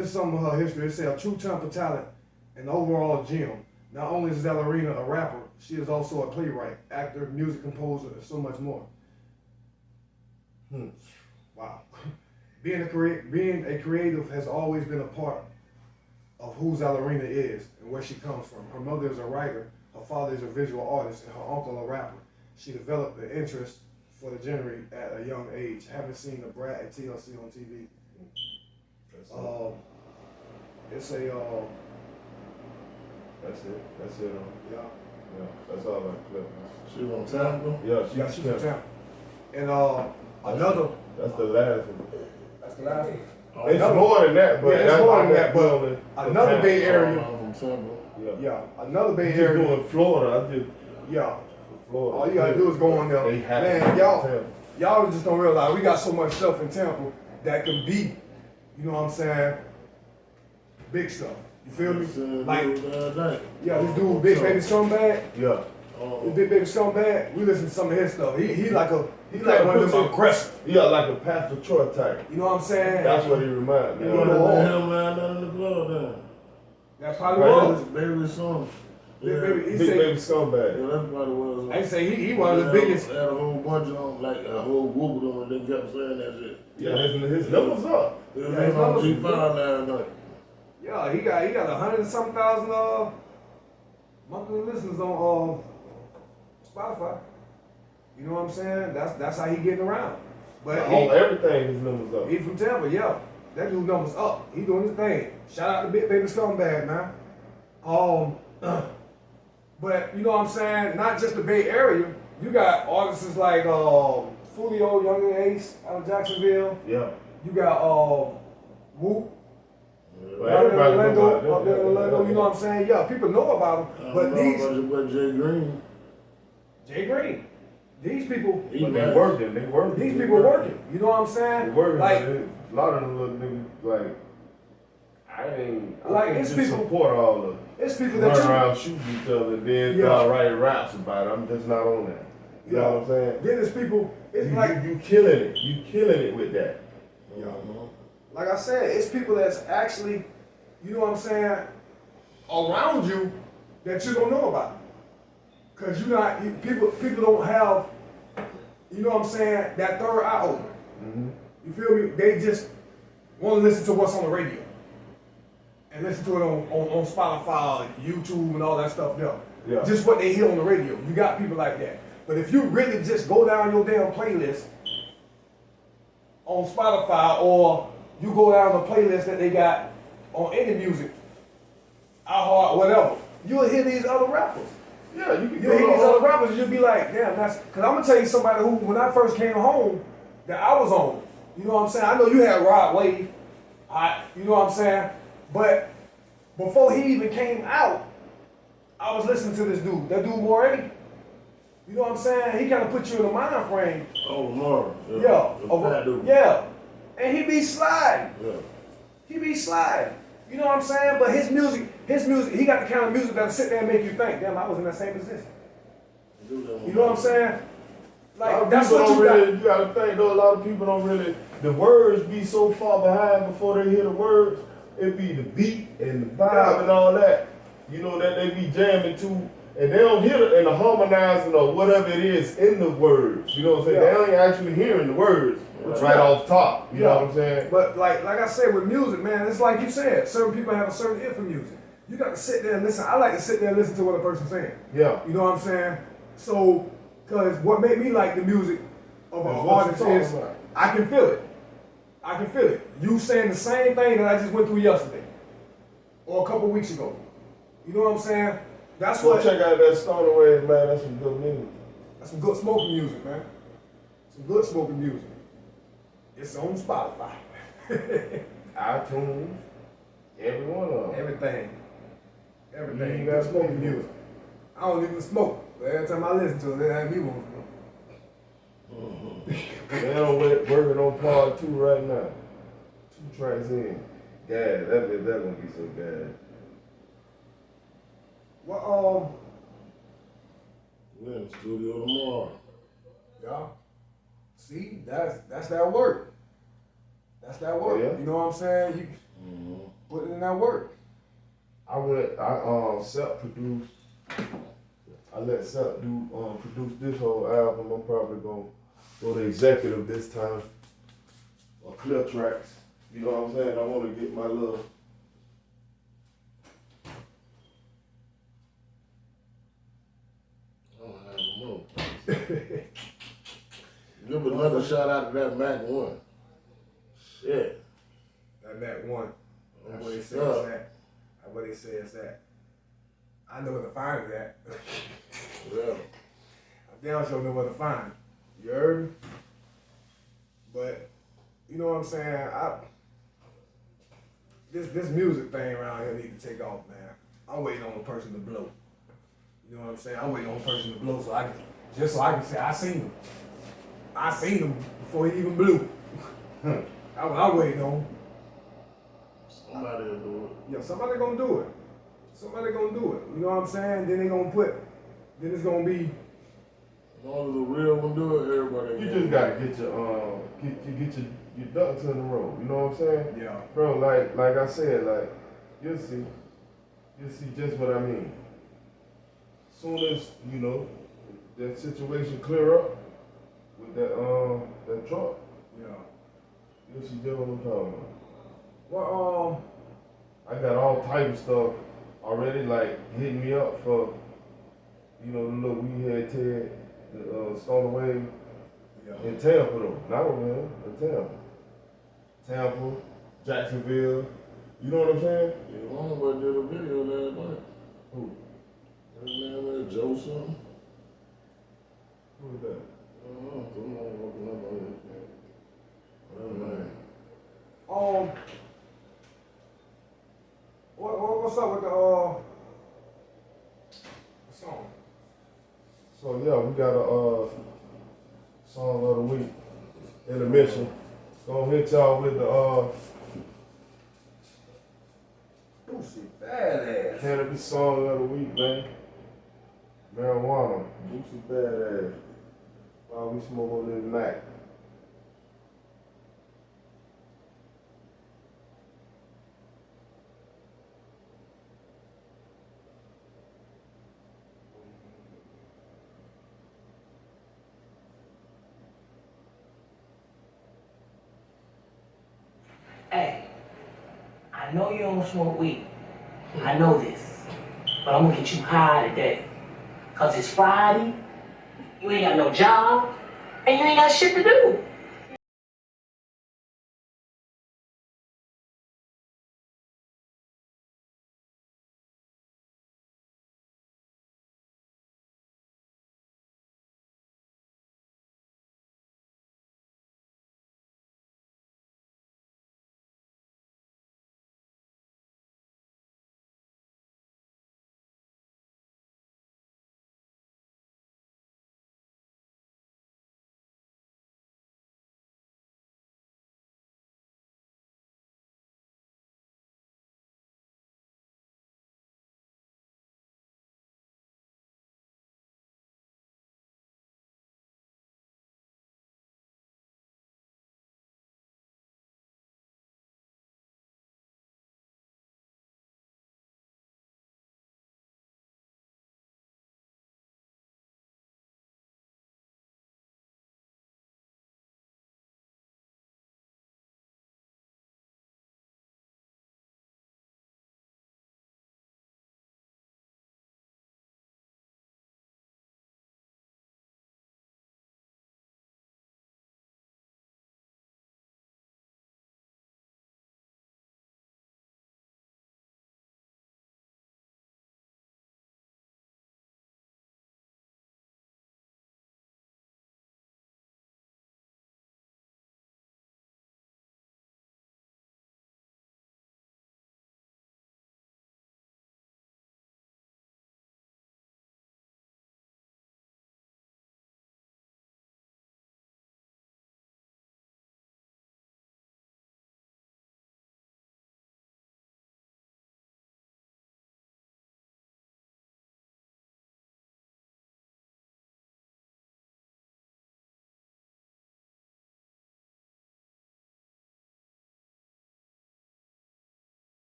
her history. It says true temper talent and overall gem. Not only is Zellerina a rapper, she is also a playwright, actor, music composer, and so much more. Wow. Being a creative has always been a part of who Zellerina is and where she comes from. Her mother is a writer, her father is a visual artist, and her uncle a rapper. She developed the interest for the genre at a young age, having seen the Brat at TLC on TV. It's a That's it. yeah. Yeah, that's all I clip. She from Tampa? Yeah, She's from Tampa. And another. That's the last one. That's the last one. It's more than that, but Yeah, it's that's more why than that, but building another the Bay town. Area. I'm from Tampa. Yeah. Another Bay Just Area. doing Florida. I did Yeah. Florida. All you gotta do is go on there. They have Man, Tampa. y'all just don't realize we got so much stuff in Tampa that can beat, you know what I'm saying, big stuff. You feel me? Like, yeah, this dude, Big Baby Scumbag. Yeah. This Big Baby Scumbag, we listen to some of his stuff. He like one of them aggressive. Yeah, like a Pastor Troy type. You know what I'm saying? That's what he reminds me You You of. know, want to him lying down in the club then? That's probably Right. was. Baby son. Big Baby, he Big said, Baby Scumbag. Yeah, that's probably what it was. I say he one of the biggest. They had a whole bunch of them, like a whole group of them, and they kept saying that shit. Yeah, his numbers up. It was Yeah, his on numbers G5 was last night. Yeah, he got 100-something thousand monthly listeners on Spotify. You know what I'm saying? That's how he getting around. But On he everything, his numbers up. from Tampa, yeah. That dude numbers up. He doing his thing. Shout out to Big Baby Scumbag, man. But you know what I'm saying? Not just the Bay Area. You got artists like Fulio, Young and Ace out of Jacksonville. Yeah. You got Whoop. But Down in everybody know Orlando, about them. up there in Orlando, you know what I'm saying? Yeah, people know about them, but But Jay Green. Jay Green, these people, He But they nice. working. these people working. You know what I'm saying? They working. Like, A lot of them little niggas, like, I Like, can't it's just people- support all the it's people run that you. around shooting each other and then Yeah. start writing raps about it. I'm just not on that. You know what I'm saying? Then there's people. It's like, You killing it. You killing it with that. like I said, it's people that's actually, you know what I'm saying, around you that you don't know about. Cause people don't have, you know what I'm saying, that third eye open. Mm-hmm. You feel me? They just want to listen to what's on the radio. And listen to it on Spotify, YouTube, and all that stuff there. Yeah. Just what they hear on the radio. You got people like that. But if you really just go down your damn playlist on Spotify, or you go down the playlist that they got on any music, iHeart, whatever, you'll hear these other rappers. Yeah, you can You'll hear these go other rappers, and you'll be like, damn, that's, cause I'm gonna tell you somebody who, when I first came home, that I was on. You know what I'm saying? I know you had Rod Wave, you know what I'm saying? But before he even came out, I was listening to this dude, that dude Moray. You know know what I'm saying? He kind of put you in a mind frame. Oh, Marv. Yeah. Yeah. And he be sliding. Yeah. He be sliding. You know what I'm saying? But his music, he got the kind of music that'll sit there and make you think, damn, I was in that same position. You know what I'm saying? Like, that's what you got. You gotta think though, a lot of people don't really, the words be so far behind before they hear the words. It be the beat and the vibe and all that, you know, that they be jamming to, and they don't hear it and the harmonizing or whatever it is in the words. You know what I'm saying? They ain't actually hearing the words right off top. You know what I'm saying? But like I said with music, man, it's like you said, certain people have a certain ear for music. You got to sit there and listen. I like to sit there and listen to what a person's saying. Yeah. You know what I'm saying? So, because what made me like the music of an artist is I can feel it. I can feel it. You saying the same thing that I just went through yesterday or a couple weeks ago. You know what I'm saying? That's what. Check out that Stone Away, man. That's some good music. That's some good smoking music, man. Some good smoking music. It's on Spotify. iTunes. Every one of them. Everything. You Good got smoking music. I don't even smoke. But every time I listen to it, they have me want to smoke. Man, I'm working on part 2 right now. 2 tracks in. Gas, that gonna be so gas. Well, We're in the studio tomorrow. yeah. See, that's that work. That's that work. Yeah. You know what I'm saying? You put in that work. I self-produced. I let Self produce this whole album. I'm probably gonna go to executive this time. Or clear tracks. You know what I'm saying? I wanna get my little I don't have no more. Give another shout out to that Mac 1. Shit. That Mac 1. That's what they say That's is that. That's what they say is that. I know where to find it at. Yeah. I damn sure know where to find it. You heard me? But, you know what I'm saying? This music thing around here need to take off, man. I'm waiting on a person to blow. You know what I'm saying? I'm waiting on a person to blow so I can say I seen him. I seen him before he even blew. That's what I'm waiting on. Somebody will do it. Yeah, somebody gonna do it. Somebody gonna do it. You know what I'm saying? Then then it's gonna be. As long as the real one do it, everybody. You just gotta get your ducks in a row. You know what I'm saying? Yeah. Bro, like I said, like you'll see just what I mean. Soon as you know that situation clear up with that truck, Yeah. you'll see just what I'm talking about. Well, I got all type of stuff already, like hitting me up for, you know, the little we had Ted, the Stone Away yeah. in Tampa though, not over here, in Tampa, Jacksonville. You know what I'm saying? Yeah, homeboy did a video last night. Who? His name is Joe something. Who is that? I don't know. Someone looking up on his whatever name. What's up with the song? So yeah, we got a song of the week, intermission. Gonna hit y'all with the Lucy, badass. cannabis song of the week, man. Marijuana, Lucy Badass. While we smoke on this Mac. Hey, I know you don't smoke weed. I know this. But I'm gonna get you high today. Cause it's Friday, you ain't got no job, and you ain't got shit to do.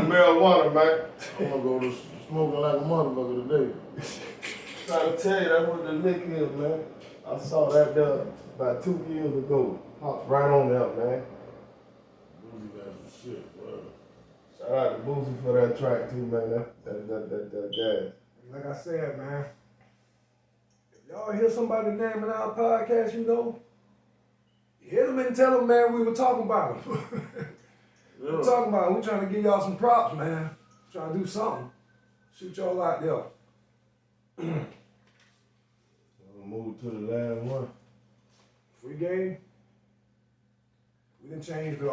Marijuana, man. I'm gonna go to smoking like a motherfucker today. Trying to tell you, that's what the lick is, man. I saw that there about 2 years ago. Popped right on there, man. Boozy got some shit, bro. Shout out to Boozy for that track too, man. That gas. Like I said, man, if y'all hear somebody naming our podcast, you know, hit them and tell them, man, we were talking about them. Yeah. We're talking about them. We're trying to give y'all some props, man. Trying to do something. Shoot y'all out there. We'll move to the last one. Free game. We didn't change the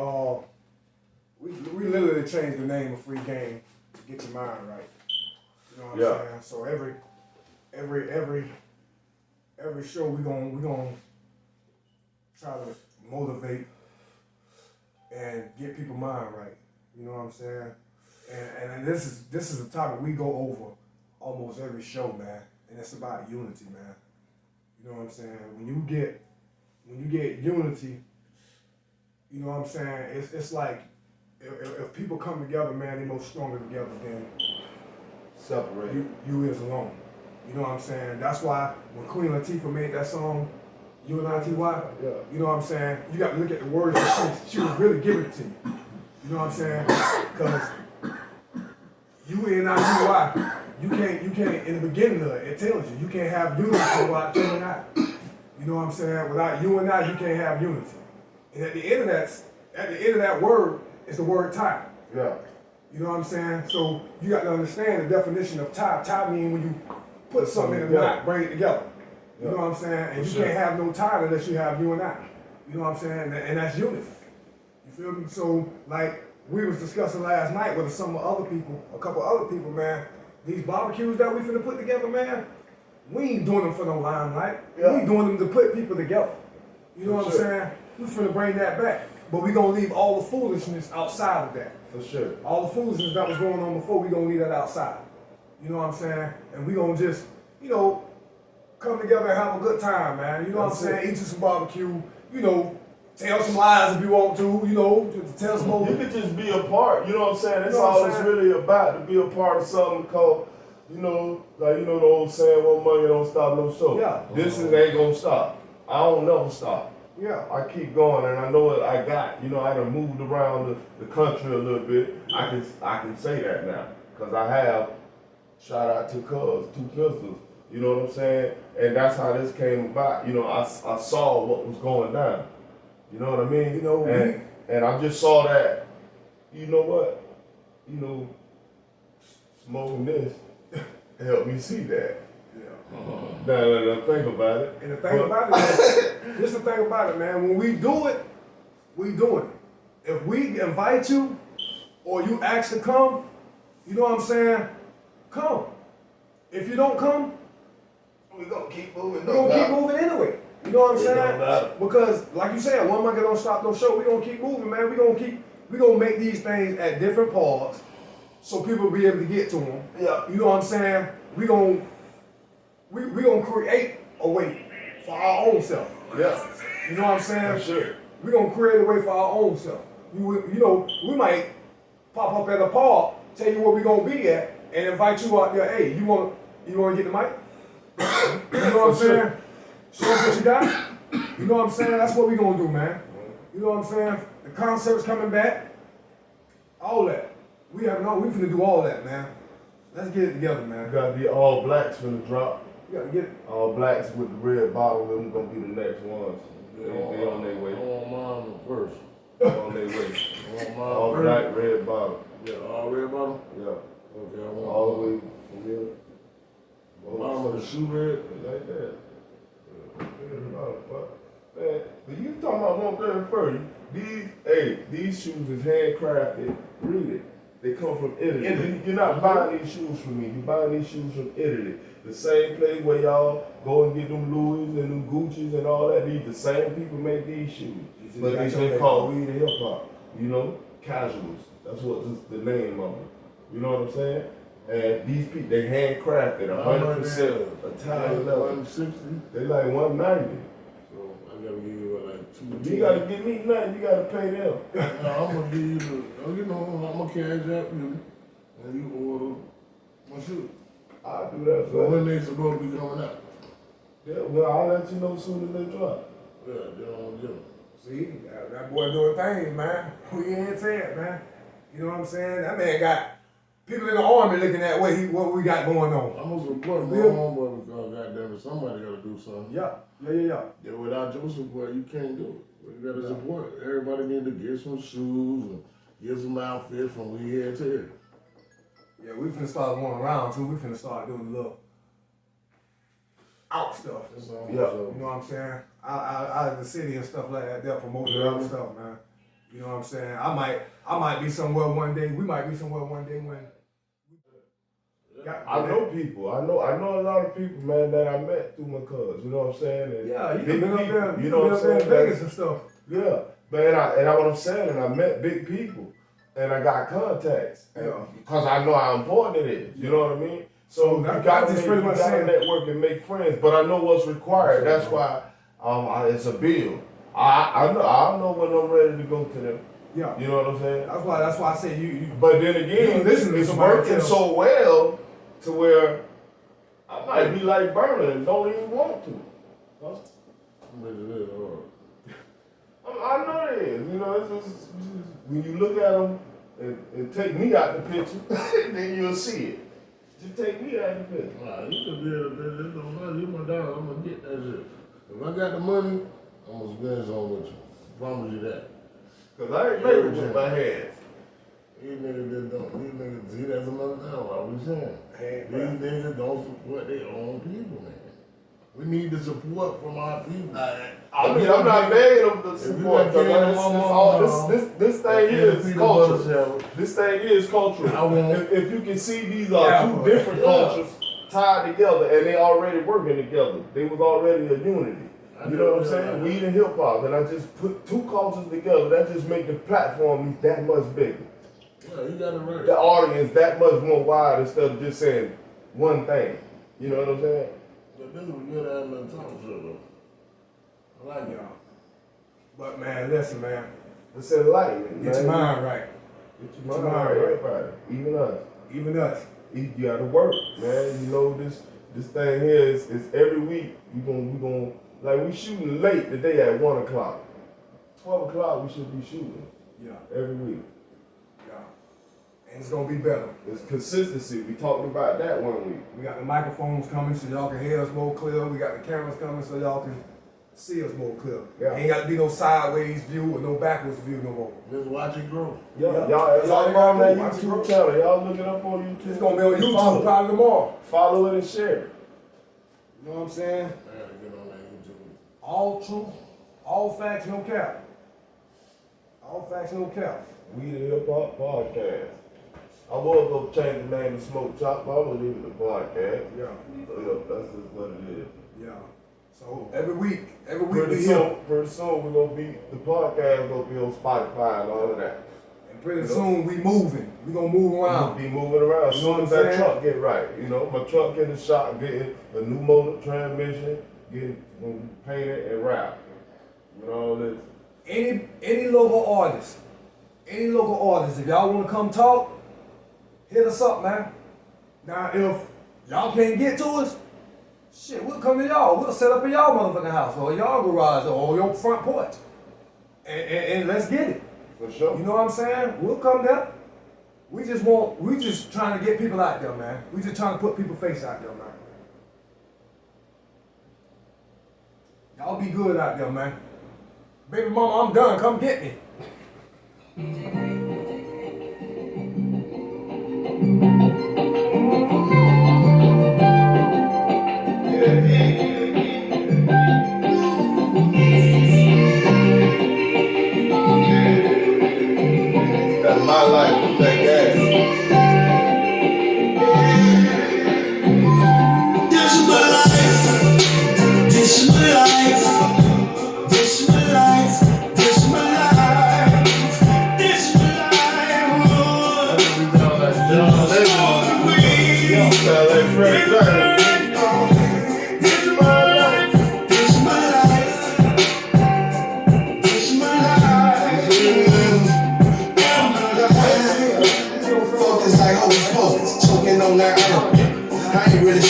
we literally changed the name of free game to get your mind right. You know what I'm saying? So every show we gonna try to motivate and get people's mind right. You know what I'm saying? And this is a topic we go over almost every show, man. And it's about unity, man. You know what I'm saying? When you get unity, you know what I'm saying? It's like if people come together, man, they're more stronger together than Separate. you is alone. You know what I'm saying? That's why when Queen Latifah made that song, UNITY, Yeah. you know what I'm saying? You got to look at the words that she was really giving it to you. You know what I'm saying? Because UNITY, you can't, in the beginning of it, it tells you can't have unity without UNITY. You know what I'm saying? Without UNITY, you can't have unity. And at the end of that word is the word tie. Yeah. You know what I'm saying? So you got to understand the definition of tie. Tie means when you put something in a knot, bring it together. You know what I'm saying? And you can't have no tie unless you have you and I. You know what I'm saying? And that's unity. You feel me? So like we was discussing last night with some other people, a couple other people, man. These barbecues that we finna put together, man, we ain't doing them for no limelight. Yeah. We doing them to put people together. You know what I'm saying? We finna bring that back. But we gonna leave all the foolishness outside of that. For sure. All the foolishness that was going on before, we gonna leave that outside. You know what I'm saying? And we gonna just, you know, come together and have a good time, man. You know what I'm saying? Eat you some barbecue, you know, tell some lies if you want to, you know, just tell some more. You could just be a part, you know what I'm saying? That's You know what all I'm it's saying? really about, to be a part of something called, you know, like you know the old saying, one money don't stop no show. Yeah. This ain't gonna stop. I don't never stop. Yeah. I keep going, and I know what I got. You know, I done moved around the country a little bit. I can say that now, because I have. Shout out to Cuz, 2 Pistols. You know what I'm saying? And that's how this came about. You know, I saw what was going down. You know what I mean? You know, and I just saw that. You know what? You know, smoking this helped me see that. Yeah. Now think about it. And the thing about it is, this is the thing about it, man. When we do it, we doing it. If we invite you or you ask to come, you know what I'm saying? Come. If you don't come, We gonna keep moving. we're gonna keep moving anyway. You know what I'm It don't saying? matter. Because like you said, one monkey don't stop no show. We're gonna keep moving, man. We're gonna make these things at different parts so people will be able to get to them. Yeah. You know what I'm saying? We're gonna create a way for our own self. Yeah. You know what I'm saying? For sure. We're gonna create a way for our own self. You know, we might pop up at a park, tell you where we're gonna be at, and invite you out there. Hey, you wanna get the mic? You know what I'm saying? Show us what you got. You know what I'm saying? That's what we're gonna do, man. You know what I'm saying? The concert's coming back. All that. We finna do all that, man. Let's get it together, man. You gotta be all blacks finna drop. You gotta get it. All blacks with the red bottle, them gonna be the next ones. They on their way. I want mine first. They on their way. I want mine All first. black, red bottle. Yeah, all red bottle? Yeah. Okay, I want All the way from here. mine with the shoe red. Like that. Man, but you talking about 130. These shoes is handcrafted. Read it. They come from Italy. You're not buying these shoes from me. You're buying these shoes from Italy. The same place where y'all go and get them Louis and them Gucci's and all that. The same people make these shoes. But they call weed and hip hop. You know, casuals. That's what the name of them. You know what I'm saying? And these people, they handcrafted 100% Italian leather. 160. They like 190. So I gotta give you like You gotta give me nothing, you gotta pay them. I'm gonna give you the, I'm gonna cash up you, and you order my shoe. I'll do that So for when you. they supposed to be coming out? Yeah, well, I'll let you know as soon as they drop. Yeah, they don't do. See, that boy doing things, man. We ain't said, man. You know what I'm saying? That man got people in the army looking at what we got going on. I'm gonna support my Yeah. homeboy because goddamn it, somebody gotta do something. Yeah. Yeah, without your support, you can't do it. You gotta support. Everybody need to get some shoes and get some outfits from we here to here. Yeah, we finna start going around too. We finna start doing a little out stuff. That's all. Yeah. You know what I'm saying? Out of the city and stuff like that. They're promoting Yeah. other stuff, man. You know what I'm saying? I might be somewhere one day. We might be somewhere one day when. I know people. I know a lot of people, man, that I met through my cuz. You know what I'm saying? And Yeah, you big been up people, there. You know what I'm been up there saying? in Vegas and stuff. Yeah, man, and I what I'm saying, and I met big people, and I got contacts, Yeah. because I know how important it is. You know what I mean? So you That- gotta, that's just make, pretty you much gotta saying- network and make friends. But I know what's required. That's why it's a bill. I know when I'm ready to go to them. Yeah. You know what I'm saying? That's why I say you But then again, You listen to it's somebody working else. so well to where I might be like Burner and don't even want to. Huh? But it is hard. I know it is. You know, it's just when you look at them and take me out the picture, then you'll see it. Just take me out the picture. Nah, you could be able to, it don't matter. You my dog, I'm gonna get that shit. If I got the money, I'm gonna spend some with you. Promise you that. Cause I ain't making with my hands. These niggas just don't, these niggas, see, that's another thing I was saying. These niggas don't support their own people, man. We need the support from our people. I mean, I'm not begging them to support. If you got This thing here is Peanut culture. butter sandwich. This thing here is cultural. I want- If you can see these Yeah, are two different yeah. cultures tied together, and they already working together. They was already a unity. You know what I'm saying? Weed and hip hop, and I just put two cultures together. That just make the platform that much bigger. Yeah, you got it right. The audience that much more wide instead of just saying one thing. You know what I'm saying? But this is a good ass little talk show, though. I like y'all. But man, listen, man. It's enlightenment, Get your mind right. Get your mind right, everybody. Even us. Even us. You gotta work, man. You know this thing here is every week. We gonna like we shooting late today at 1 o'clock. 12 o'clock we should be shooting Yeah. every week. Yeah. And it's gonna be better. It's consistency. We talked about that one week. We got the microphones coming so y'all can hear us more clear. We got the cameras coming so y'all can see us more clear. Yeah. Ain't got to be no sideways view or no backwards view no more. Just watch it grow. Yeah, Yeah. y'all That's all you go on that gotta do. YouTube channel. Y'all look it up on YouTube. It's gonna be on YouTube Follow. probably tomorrow. Follow it and share it. You know what I'm saying? I gotta get on that YouTube. All truth, all facts, no cap. All facts, no cap. We the Hip Hop Podcast. I was gonna change the name to Smoke Chop, but I'm gonna leave it the podcast. Yeah. So yeah, that's just what it is. Yeah. So every week Pretty we here. soon we're gonna be the podcast gonna be on Spotify and all of that. And pretty soon we moving. We gonna move We'll around. be moving around as You know soon as what I'm that saying? truck get right. You know, my truck in the shop, getting a new motor, transmission, getting painted and wrapped. You know all this. Any local artist, if y'all wanna come talk, hit us up, man. Now if y'all can't get to us, shit, we'll come to y'all. We'll set up in y'all motherfucking house or y'all garage or your front porch. And let's get it. For sure. You know what I'm saying? We'll come there. We just trying to get people out there, man. We just trying to put people's face out there, man. Y'all be good out there, man. Baby mama, I'm done. Come get me. That's my life. That gas. This is my life. This is my life. This is my life. This is my life. This is my life. Oh, We sound like John Legend. we Sound like Fred Durst. This is my life. This is my life.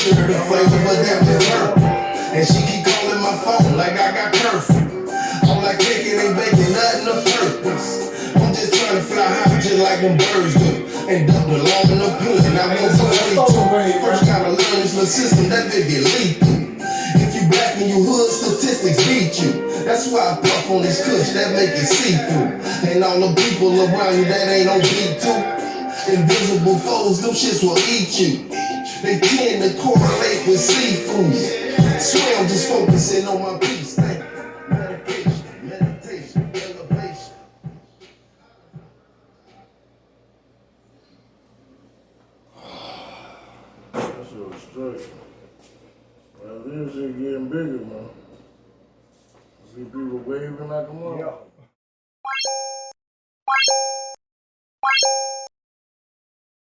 sure the flavor, but that was her. And she keep calling my phone like I got curfew. All that kicking ain't making nothing of purpose. I'm just trying to fly high just like them birds do. And double long in the pen. I won't go 42. First gotta learn this little system, that bitch get lethal. If you black and you hood, statistics beat you. That's why I puff on this kush, that make it see-through. And all the people around you that ain't on beat too. Invisible foes, them shits will eat you. They tend to correlate with seafood. Swear I'm just focusing on my peace. Thank you. Meditation, elevation. That shit was straight. Well, this shit getting bigger, man. I see people waving like a mother. Yeah.